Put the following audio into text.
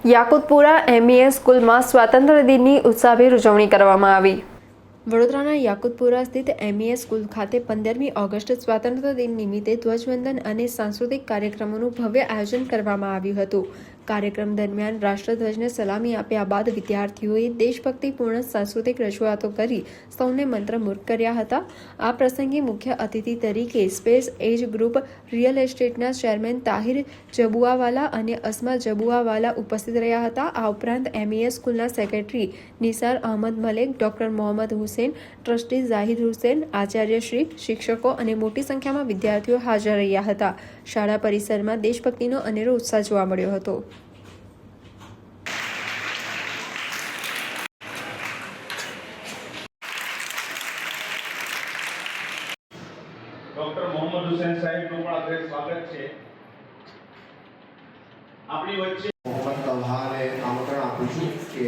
Yakutpura MES સ્કૂલમાં સ્વાતંત્ર્ય દિનની ઉત્સાહભેર ઉજવણી કરવામાં આવી। વડોદરાના યાકુતપુરા સ્થિત એમઈએસ સ્કૂલ ખાતે 15મી ઓગસ્ટ સ્વાતંત્ર્ય દિન નિમિત્તે ધ્વજવંદન અને સાંસ્કૃતિક કાર્યક્રમોનું ભવ્ય આયોજન કરવામાં આવ્યું હતું। કાર્યક્રમ દરમિયાન રાષ્ટ્રધ્વજને સલામી આપ્યા બાદ વિદ્યાર્થીઓએ દેશભક્તિપૂર્ણ સાંસ્કૃતિક રજૂઆતો કરી સૌને મંત્રમુગ્ધ કર્યા હતા। આ પ્રસંગે મુખ્ય અતિથિ તરીકે સ્પેસ એજ ગ્રુપ રિયલ એસ્ટેટના ચેરમેન તાહિર જબુઆવાલા અને અસ્મા જબુઆવાલા ઉપસ્થિત રહ્યા હતા। આ ઉપરાંત એમઈએસ સ્કૂલના secretary Nisar Ahmad Malek, doctor Mohammad Hussain, trustee Zahid Hussain, આચાર્યશ્રી, શિક્ષકો અને મોટી સંખ્યામાં વિદ્યાર્થીઓ હાજર રહ્યા હતા। શાળા પરિસરમાં દેશભક્તિનો અનેરો ઉત્સાહ જોવા મળ્યો હતો। ડોક્ટર મોહમ્મદ હુસેન સાહેબનું પણ આપણે સ્વાગત છે આપણી વચ્ચે। મોહમ્મદ તલ્હાને આમંત્રણ આપું છું કે